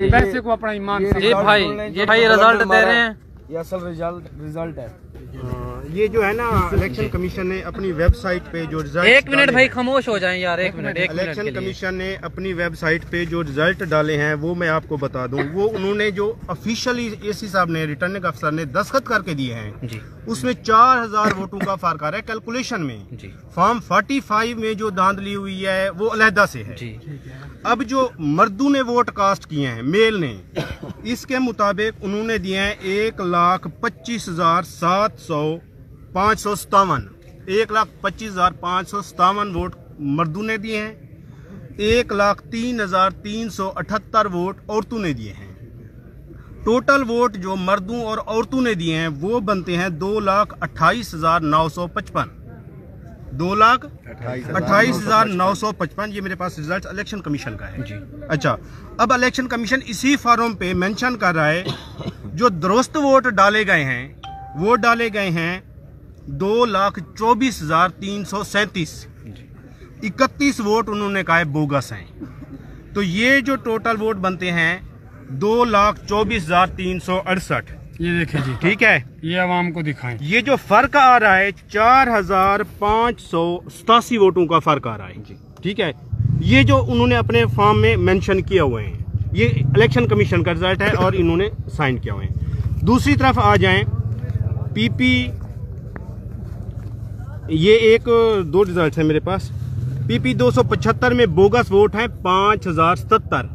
पैसे को अपना ईमान जी भाई, ये भाई रिजल्ट दे रहे हैं, ये असल रिजल्ट है। ये जो है ना इलेक्शन कमीशन ने अपनी वेबसाइट पे जो रिजल्ट, एक मिनट भाई खामोश हो जाएं यार, एक मिनट इलेक्शन कमीशन ने अपनी वेबसाइट पे जो रिजल्ट डाले हैं वो मैं आपको बता दूं। वो उन्होंने जो ऑफिशियली एसी साहब ने, रिटर्निंग अफसर ने दस्तखत करके दिए हैं जी, उसमें 4000 वोटों का फर्क आ रहा है कैलकुलेशन में जी। फॉर्म 45 में जो धांधली हुई है वो अलहदा से है जी। अब जो मर्दों ने वोट कास्ट किए हैं, मेल ने, इसके मुताबिक उन्होंने दिए हैं 1,25,557 1,25,557 वोट मर्दों ने दिए हैं, 1,03,378 वोट औरतों ने दिए हैं। टोटल वोट जो मर्दों और औरतों ने दिए हैं वो बनते हैं 2,28,955 2,28,955। ये मेरे पास रिजल्ट इलेक्शन कमीशन का है जी। अच्छा, अब इलेक्शन कमीशन इसी फॉर्म पे मेंशन कर रहा है जो दुरुस्त वोट डाले गए हैं वो डाले गए हैं 2,24,337। 31 वोट उन्होंने कहा है बोगस हैं। तो ये जो टोटल वोट बनते हैं 2,24,368। ये देखें जी, ठीक है, ये आवाम को दिखाएं। ये जो फर्क आ रहा है 4,587 वोटों का फर्क आ रहा है जी। ठीक है, ये जो उन्होंने अपने फॉर्म में मेंशन किए हुए हैं ये इलेक्शन कमीशन का रिजल्ट है और इन्होंने साइन किया हुए हैं। दूसरी तरफ आ जाएं, पीपी, ये एक दो रिजल्ट है मेरे पास। पीपी 275 में बोगस वोट है 5,070।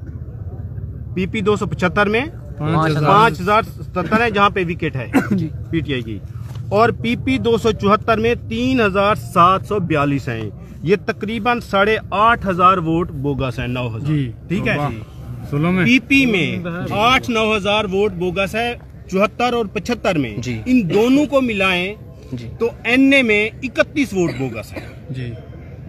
पीपी 275 में 5,070 है जहां पे विकेट है पीटीआई की। और पीपी 274 में 3,742 हैं। ये तकरीबन 8,500 वोट बोगस है, 9,000। ठीक है, पीपी में 8-9,000 वोट बोगस है 74 और 75 में। इन दोनों को मिलाएं तो एनए में 31 वोट बोगस है जी।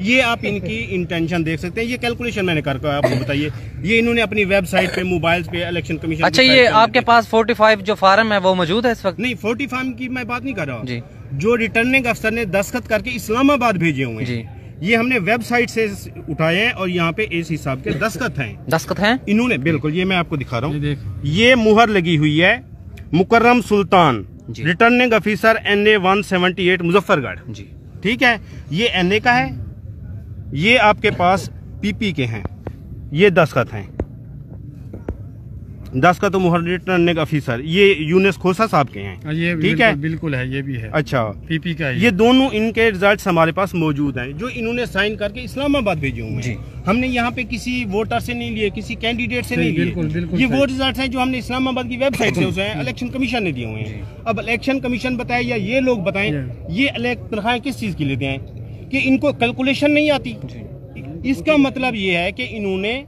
ये आप इनकी इंटेंशन देख सकते हैं। ये कैलकुलेशन मैंने करके आपको बताइए, ये इन्होंने अपनी वेबसाइट पे, मोबाइल पे इलेक्शन कमीशन। अच्छा, ये आपके पास 45 जो फार्म है वो मौजूद है इस वक्त? नहीं, 45 की मैं बात नहीं कर रहा हूँ। जो रिटर्निंग अफसर ने दस्तखत करके इस्लामाबाद भेजे हुए हैं ये हमने वेबसाइट से उठाए हैं और यहाँ पे एसी साहब के दस्तखत हैं इन्होंने। बिल्कुल, ये मैं आपको दिखा रहा हूँ। ये मुहर लगी हुई है मुकर्रम सुल्तान, रिटर्निंग ऑफिसर NA 178 मुजफ्फरगढ़। ठीक है, ये NA का है, ये आपके पास पीपी के हैं, ये दस्तखत हैं, दस्तखत मुहर रिटर्निंग ऑफिसर, ये यूनुस खोसा साहब के हैं। ये ठीक है, बिल्कुल है, ये भी है। अच्छा, पीपी का है। ये दोनों इनके रिजल्ट्स हमारे पास मौजूद हैं जो इन्होंने साइन करके इस्लामाबाद भेजे हुए हैं। हमने यहाँ पे किसी वोटर से नहीं लिए, किसी कैंडिडेट से नहीं लिए। ये वो रिजल्ट हैं जो हमने इस्लामाबाद की वेबसाइट से उसे इलेक्शन कमीशन ने दिए हुए हैं। अब इलेक्शन कमीशन बताए या ये लोग बताएं, ये तनख्वाहें किस चीज की लेते हैं कि इनको कैलकुलेशन नहीं आती। इसका मतलब ये है कि इन्होंने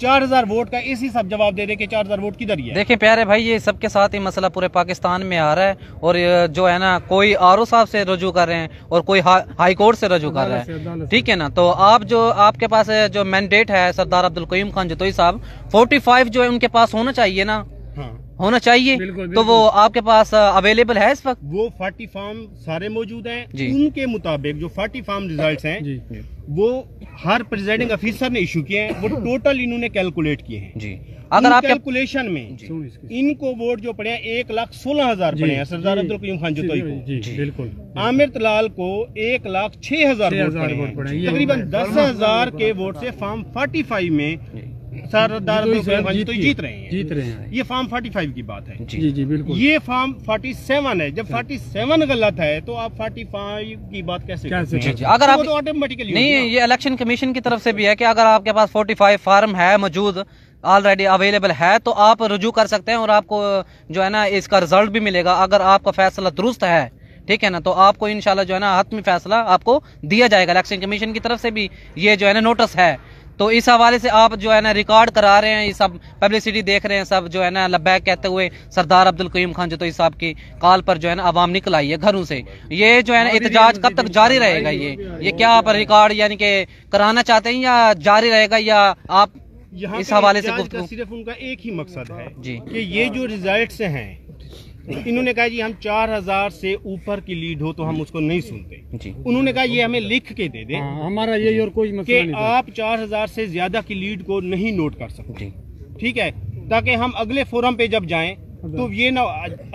4,000 वोट का इसी सब जवाब दे दे कि 4,000 वोट किधर ही है। देखें प्यारे भाई, ये सबके साथ ही मसला पूरे पाकिस्तान में आ रहा है और जो है ना, कोई RO साहब से रजू कर रहे हैं और कोई हाई कोर्ट से रजू कर रहा है। ठीक है ना, तो आप जो आपके पास जो मैंडेट है सरदार अब्दुल कयूम खान जतोई साहब, 45 जो है उनके पास होना चाहिए ना, होना चाहिए। बिल्कुल। तो वो आपके पास अवेलेबल है इस वक्त? वो 40 फॉर्म सारे मौजूद हैं। उनके मुताबिक जो 40 फॉर्म रिजल्ट्स हैं वो हर प्रेसिडेंटिंग ऑफिसर ने इशू किए हैं, वो टोटल इन्होंने कैलकुलेट किए हैं जी। अगर आप कैलकुलेशन में इनको वोट जो पड़े हैं 1,16,000 पड़े हैं सरदार अब्दुल कयूम खान जतोई को। बिल्कुल। आमिर तलाल को 1,06,000 वोट पड़े हैं। तकरीबन 10,000 के वोट से फॉर्म 45 में सरदार अब्दुल कयूम खान जतोई जीत रहे हैं। ये फॉर्म 45 की बात है जी बिल्कुल। ये फॉर्म 47 है। जब 47 गलत है तो आप 45 की बात कैसे अगर आप तो ऑटोमेटिकली नहीं, ये इलेक्शन कमीशन की तरफ से भी है कि अगर आपके पास 45 फार्म है मौजूद, ऑलरेडी अवेलेबल है, तो आप रुजू कर सकते हैं और आपको जो है ना इसका रिजल्ट भी मिलेगा। अगर आपका फैसला दुरुस्त है, ठीक है ना, तो आपको इंशाल्लाह जो है ना हतमी फैसला आपको दिया जाएगा। इलेक्शन कमीशन की तरफ से भी ये जो है ना नोटिस है। तो इस हवाले से आप जो है ना रिकॉर्ड करा रहे हैं, ये सब पब्लिसिटी देख रहे हैं, सब जो है ना लब्बैक कहते हुए सरदार अब्दुल कयूम खान जतोई साहब की कॉल पर जो है ना अवाम निकल आई है घरों से। ये जो है ना एहतजाज कब तक जारी रहेगा? ये क्या आप रिकॉर्ड यानी कि कराना चाहते हैं या जारी रहेगा, या आप इस हवाले से गुफ्तगू? सिर्फ उनका एक ही मकसद है जी कि ये जो रिजल्ट्स हैं इन्होंने कहा जी हम 4,000 से ऊपर की लीड हो तो हम उसको नहीं सुनते जी। उन्होंने कहा ये हमें लिख के दे दे, हमारा यही और कोई मसला नहीं, आप 4,000 से ज्यादा की लीड को नहीं नोट कर सकते। ठीक है, ताकि हम अगले फोरम पे जब जाएं तो ये ना,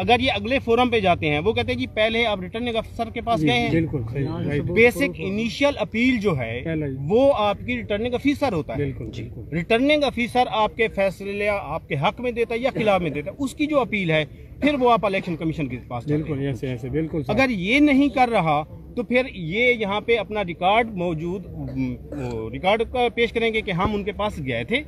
अगर ये अगले फोरम पे जाते हैं वो कहते हैं जी पहले आप रिटर्निंग अफसर के पास गए हैं। बिल्कुल सही, राइट। बेसिक इनिशियल अपील जो है वो आपकी रिटर्निंग अफीसर होता है। बिल्कुल। रिटर्निंग अफीसर आपके फैसले आपके हक में देता है या खिलाफ में देता है, उसकी जो अपील है फिर वो आप इलेक्शन कमीशन के पास जाते हैं। बिल्कुल ऐसे बिल्कुल। अगर ये नहीं कर रहा तो फिर ये यहाँ पे अपना रिकॉर्ड पेश करेंगे कि हम उनके पास गए थे,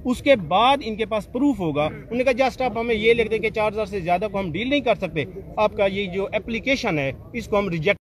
उसके बाद इनके पास प्रूफ होगा। उन्होंने कहा जस्ट आप हमें ये लिख दें कि 4000 से ज्यादा को हम डील नहीं कर सकते, आपका ये जो एप्लीकेशन है इसको हम रिजेक्ट